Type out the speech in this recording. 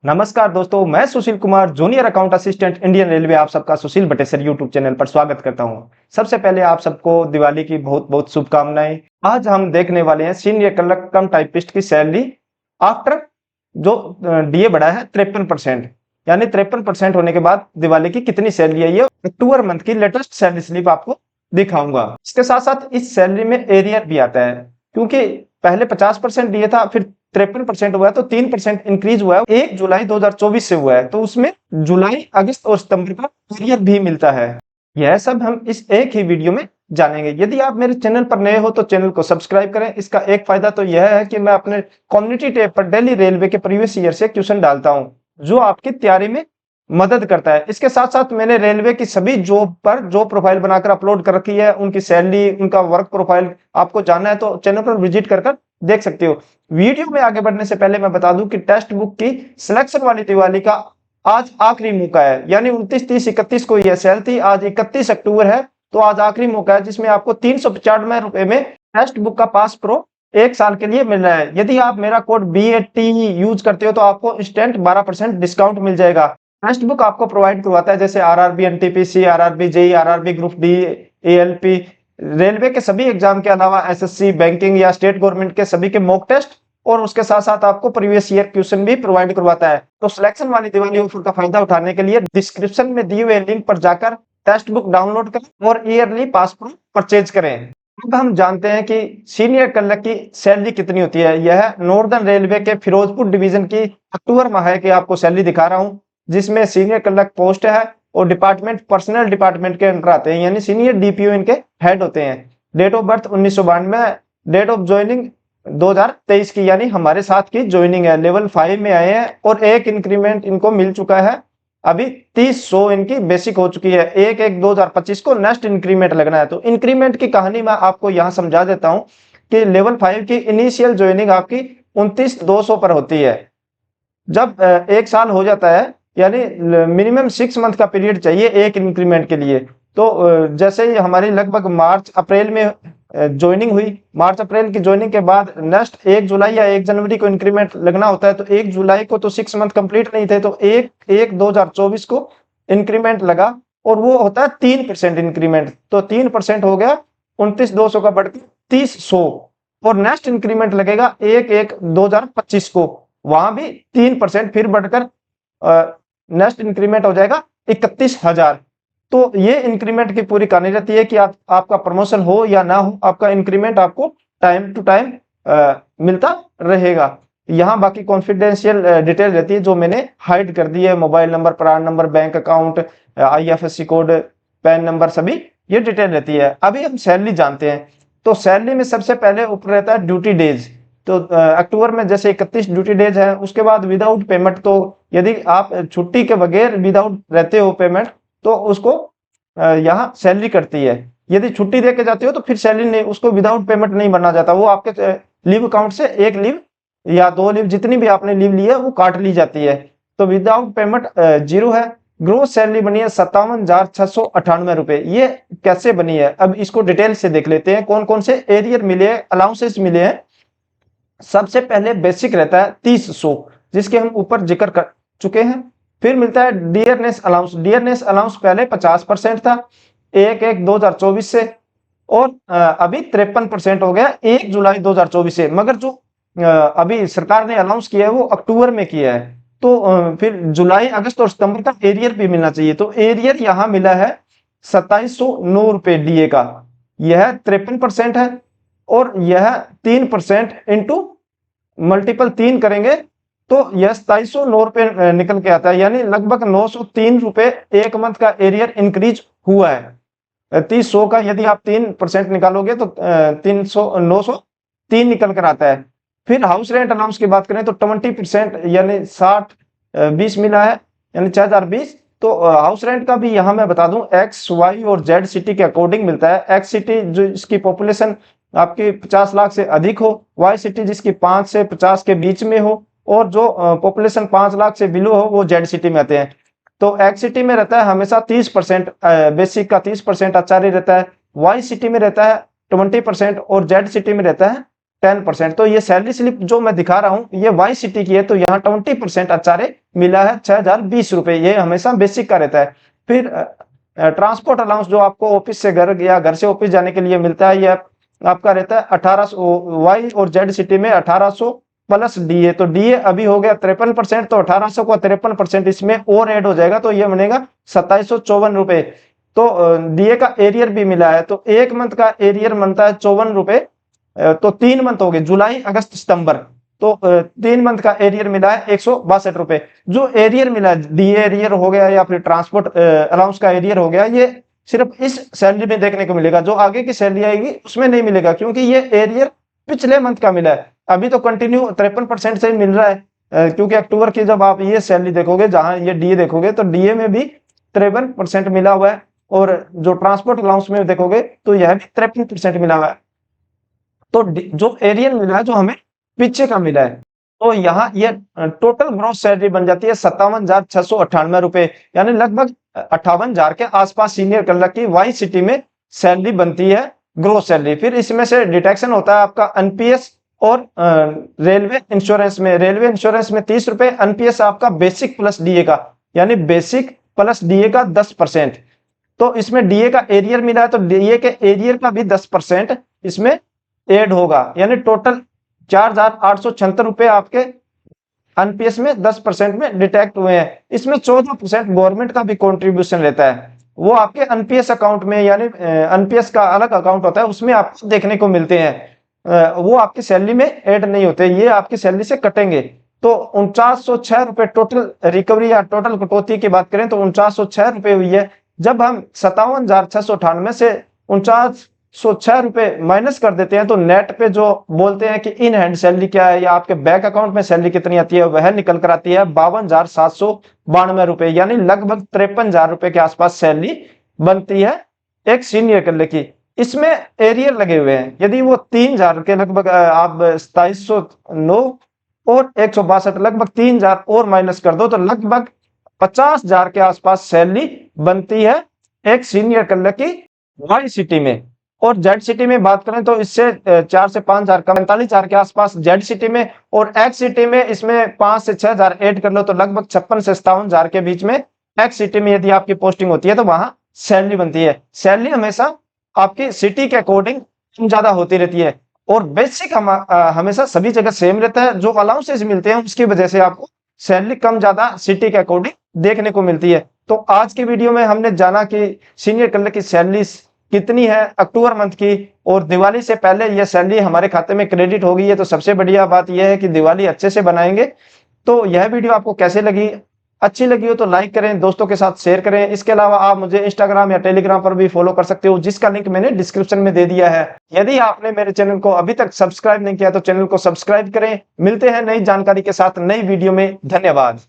नमस्कार दोस्तों, मैं Sushil Kumar, junior account assistant Indian railway आप सबका सुशील बटेसर यूट्यूब चैनल पर स्वागत करता हूं। सबसे पहले आप सबको दिवाली की बहुत-बहुत शुभकामनाएं। आज हम देखने वाले हैं सीनियर क्लर्क कम टाइपिस्ट की सैलरी आफ्टर जो डीए बढ़ा है 53%, यानी 53% होने के बाद दिवाली की कितनी सैलरी आई है। अक्टूबर मंथ की लेटेस्ट सैलरी स्लिप आपको दिखाऊंगा। इसके साथ-साथ इस सैलरी में एरियर भी आता है, क्योंकि पहले 50% डीए था, फिर 53% हुआ है, तो 3% इंक्रीज हुआ है। 1 जुलाई 2024 से हुआ है, तो उसमें जुलाई, अगस्त और सितंबर का एरियर भी मिलता है। यह सब हम इस एक ही वीडियो में जानेंगे। यदि आप मेरे चैनल पर नए हो तो चैनल को सब्सक्राइब करें। इसका एक फायदा तो यह है कि मैं अपने कम्युनिटी टैब पर डेली रेलवे के प्रीवियस ईयर से क्वेश्चन डालता हूं, जो आपकी तैयारी में मदद करता है। इसके साथ-साथ मैंने रेलवे की सभी जॉब पर जॉब प्रोफाइल बनाकर अपलोड कर रखी है। उनकी सैलरी, उनका वर्क प्रोफाइल आपको जानना है तो चैनल पर विजिट कर देख सकते हो। वीडियो में आगे बढ़ने से पहले मैं बता दूं कि टेक्स्ट बुक की सिलेक्शन वाली दिवाली का आज आखिरी मौका है, यानी 29, 30, 31 को यह सेल थी। आज 31 अक्टूबर है, तो आज आखिरी मौका है जिसमें आपको 395 रुपए में टेक्स्ट बुक का पास प्रो 1 साल के लिए मिल रहा है। यदि आप मेरा कोड BAT यूज करते हो तो आपको इंस्टेंट 12% डिस्काउंट मिल जाएगा। टेक्स्ट बुक आपको प्रोवाइड करवाता है जैसे RRB NTPC, RRB JEE, RRB group D, ALP, railway के सभी एग्जाम के अलावा SSC, बैंकिंग या स्टेट गवर्नमेंट के सभी के मॉक टेस्ट, और उसके साथ-साथ आपको प्रीवियस ईयर क्वेश्चन भी प्रोवाइड करवाता है। तो सिलेक्शन वाली दिवाली ऑफर का फायदा उठाने के लिए डिस्क्रिप्शन में दिए हुए लिंक पर जाकर टेक्स्ट बुक डाउनलोड करें और ईयरली पास प्रो परचेज करें। अब हम जानते हैं कि सीनियर क्लर्क की सैलरी कितनी होती है। यह नॉर्दर्न रेलवे के फिरोजपुर डिवीजन की अक्टूबर माह की आपको सैलरी दिखा रहा हूं, जिसमें सीनियर क्लर्क पोस्ट है और डिपार्टमेंट पर्सनल डिपार्टमेंट के अंडर आते हैं, यानी सीनियर DPO इनके हेड होते हैं। Date of birth 1992, date of joining 2023 की, यानी हमारे साथ की ज्वाइनिंग है। लेवल 5 में आए हैं और एक इंक्रीमेंट इनको मिल चुका है। अभी 30,100 इनकी बेसिक हो चुकी है। 1/1/2025 को नेक्स्ट इंक्रीमेंट लगना है। तो इंक्रीमेंट की कहानी मैं आपको यहाँ समझा देता हूँ कि लेवल 5 की इनिशियल ज्वाइनिंग आपकी 29,200 पर होती है। जब 1 साल हो जाता है, यानी मिनिमम 6 मंथ का पीरियड चाहिए एक इंक्रीमेंट के लिए। तो जैसे ही हमारी लगभग मार्च अप्रैल में ज्वाइनिंग हुई, मार्च अप्रैल की ज्वाइनिंग के बाद नेक्स्ट 1 जुलाई या 1 जनवरी को इंक्रीमेंट लगना होता है। तो 1 जुलाई को तो 6 मंथ कंप्लीट नहीं थे, तो 1/1/2024 को इंक्रीमेंट लगा और वो होता है 3% इंक्रीमेंट। तो 3% हो गया 29,200 का बढ़कर 30,100, और नेक्स्ट इंक्रीमेंट लगेगा 1/1/2025 को, वहां भी 3% फिर बढ़कर नेक्स्ट इंक्रीमेंट हो जाएगा 31,000। तो ये इंक्रीमेंट की पूरी कहानी रहती है कि आपका प्रमोशन हो या ना हो, आपका इंक्रीमेंट आपको टाइम टू टाइम मिलता रहेगा। यहाँ बाकी कॉन्फिडेंशियल डिटेल रहती है जो मैंने हाइड कर दी है। Mobile number, PRAN number, bank account, IFSC code, pan number, सभी ये डिटेल रहती है। अभी हम सैलरी जानते हैं। तो सैलरी में सबसे पहले ऊपर रहता है ड्यूटी डेज। तो अक्टूबर में जैसे 31 ड्यूटी डेज है, उसके बाद विदाउट पेमेंट। तो यदि आप छुट्टी के बगैर विदाउट रहते हो पेमेंट, तो उसको यहाँ सैलरी कटती है। यदि छुट्टी दे के जाते हो तो फिर सैलरी नहीं, उसको विदाउट पेमेंट नहीं बनना जाता। वो आपके लीव अकाउंट से 1 लीव या 2 लीव, जितनी भी आपने लीव ली है वो काट ली जाती है। तो विदाउट पेमेंट 0 है। ग्रोस सैलरी बनी है 57,698 रुपए। ये कैसे बनी है, अब इसको डिटेल से देख लेते हैं। कौन कौन से एरियर मिले हैं, अलाउंसेस मिले हैं। सबसे पहले बेसिक रहता है 30,100, जिसके हम ऊपर जिक्र कर चुके हैं। फिर मिलता है डियरनेस अलाउंस। डियरनेस अलाउंस पहले 50% था 1/1/2024 से, और अभी 53% हो गया 1 जुलाई 2024 से। मगर जो अभी सरकार ने अनाउंस किया है वो अक्टूबर में किया है। तो फिर जुलाई, अगस्त और सितंबर का एरियर भी मिलना चाहिए। तो एरियर यहाँ मिला है 2709 रुपए डीए का। यह 53% है, और यह 3% इंटू मल्टीपल 3 करेंगे तो यह 2709 रुपए निकल के आता है, यानी लगभग 903 रुपए एक मंथ का एरियर इंक्रीज हुआ है। 30,100 का यदि आप 3% निकालोगे तो 903 निकल कर आता है। फिर हाउस रेंट अलाउंस की बात करें तो 20%, यानी 60-20 मिला है, यानी 6020। तो हाउस रेंट का भी यहाँ मैं बता दूं, X, Y और Z सिटी के अकॉर्डिंग मिलता है। X सिटी जो इसकी पॉपुलेशन आपकी 50 लाख से अधिक हो, Y सिटी जिसकी 5 से 50 के बीच में हो, और जो पॉपुलेशन 5 लाख से बिलो हो वो Z सिटी में आते हैं। तो X सिटी में रहता है हमेशा 30%, बेसिक का 30% आचार्य रहता है। Y सिटी में रहता है 20% और Z सिटी में रहता है 10%। तो ये सैलरी स्लिप जो मैं दिखा रहा हूं ये Y सिटी की है, तो यहाँ 20% आचार्य मिला है 6,020 रुपए, ये हमेशा बेसिक का रहता है। फिर ट्रांसपोर्ट अलाउंस जो आपको ऑफिस से घर या घर से ऑफिस जाने के लिए मिलता है, ये आपका रहता है 1800, वाई और जेड सिटी में 1800 प्लस डीए। तो डीए अभी हो गया 53%, तो 1800 को 53% इसमें और ऐड हो जाएगा, तो ये बनेगा 2754 रुपए। तो डीए का एरियर भी मिला है, तो एक मंथ का एरियर बनता है 54 रुपए। तो 3 मंथ हो गए, जुलाई अगस्त सितंबर, तो 3 मंथ का एरियर मिला है 162 रुपए। जो एरियर मिला है, डीए एरियर हो गया या फिर ट्रांसपोर्ट अलाउंस का एरियर हो गया, ये सिर्फ इस सैलरी में देखने को मिलेगा। जो आगे की सैलरी आएगी उसमें नहीं मिलेगा, क्योंकि ये एरियर पिछले मंथ का मिला है। अभी तो कंटिन्यू 53% से ही मिल रहा है, क्योंकि अक्टूबर की जब आप ये सैलरी देखोगे, जहां ये डीए देखोगे, तो डीए में भी 53% मिला हुआ है, और जो ट्रांसपोर्ट अलाउंस में देखोगे तो यह भी 53% मिला हुआ है। तो जो एरियर मिला है, जो हमें पीछे का मिला है, तो यहाँ ये टोटल ग्रॉस सैलरी बन जाती है 57,698 रुपए, यानी लगभग 58,000 के आसपास सीनियर क्लर्क की वाई सिटी में सैलरी बनती है, ग्रॉस सैलरी। फिर इसमें से डिटेक्शन होता है आपका एनपीएस और रेलवे इंश्योरेंस में। रेलवे इंश्योरेंस में 30 रुपए, एनपीएस आपका बेसिक प्लस डीए का, यानी बेसिक प्लस डीए का 10%। तो इसमें डीए का एरियर मिला है, तो डीए के एरियर का भी 10% इसमें ऐड होगा, यानी टोटल 4,876 रुपए आपके एनपीएस में 10% में डिटेक्ट हुए हैं। इसमें 14% गवर्नमेंट का भी कंट्रीब्यूशन रहता है, वो आपके एनपीएस अकाउंट में, यानी एनपीएस का अलग अकाउंट होता है, उसमें आपको देखने को मिलते हैं। वो आपकी सैलरी में ऐड नहीं होते, ये आपकी सैलरी से कटेंगे। तो 4906 रुपए टोटल रिकवरी या टोटल कटौती की बात करें तो 4906 रुपए हुई है। जब हम 57,698 से 4906 रुपए माइनस कर देते हैं, तो नेट पे जो बोलते हैं कि इन हैंड सैलरी क्या है या आपके बैंक अकाउंट में सैलरी कितनी आती है, वह निकल कर आती है 52,792 रुपए, यानी लगभग 53,000 रुपए के आसपास सैलरी बनती है एक सीनियर क्लर्क की। इसमें एरियर लगे हुए हैं, यदि वो 3,000 के लगभग आप 2709 और 162, लगभग 3,000 और माइनस कर दो, तो लगभग 50,000 के आसपास सैलरी बनती है एक सीनियर क्लर्क की वाई सिटी में। और जेड सिटी में बात करें तो इससे 4 से 5,000 कम, 45,000 के आसपास जेड सिटी में, और एक्स सिटी में इसमें 5 से 6,000 ऐड कर लो, तो लगभग 56 से 57,000 के बीच में एक्स सिटी में यदि आपकी पोस्टिंग होती है तो वहां सैलरी बनती है। सैलरी हमेशा आपकी सिटी के अकॉर्डिंग ज्यादा होती रहती है, और बेसिक हमेशा सभी जगह सेम रहता है। जो अलाउंसेस मिलते हैं उसकी वजह से आपको सैलरी कम ज्यादा सिटी के अकॉर्डिंग देखने को मिलती है। तो आज की वीडियो में हमने जाना कि सीनियर क्लर्क की सैलरी कितनी है अक्टूबर मंथ की, और दिवाली से पहले यह सैलरी हमारे खाते में क्रेडिट हो गई है। तो सबसे बढ़िया बात यह है कि दिवाली अच्छे से बनाएंगे। तो यह वीडियो आपको कैसे लगी, अच्छी लगी हो तो लाइक करें, दोस्तों के साथ शेयर करें। इसके अलावा आप मुझे इंस्टाग्राम या टेलीग्राम पर भी फॉलो कर सकते हो, जिसका लिंक मैंने डिस्क्रिप्शन में दे दिया है। यदि आपने मेरे चैनल को अभी तक सब्सक्राइब नहीं किया तो चैनल को सब्सक्राइब करें। मिलते हैं नई जानकारी के साथ नई वीडियो में। धन्यवाद।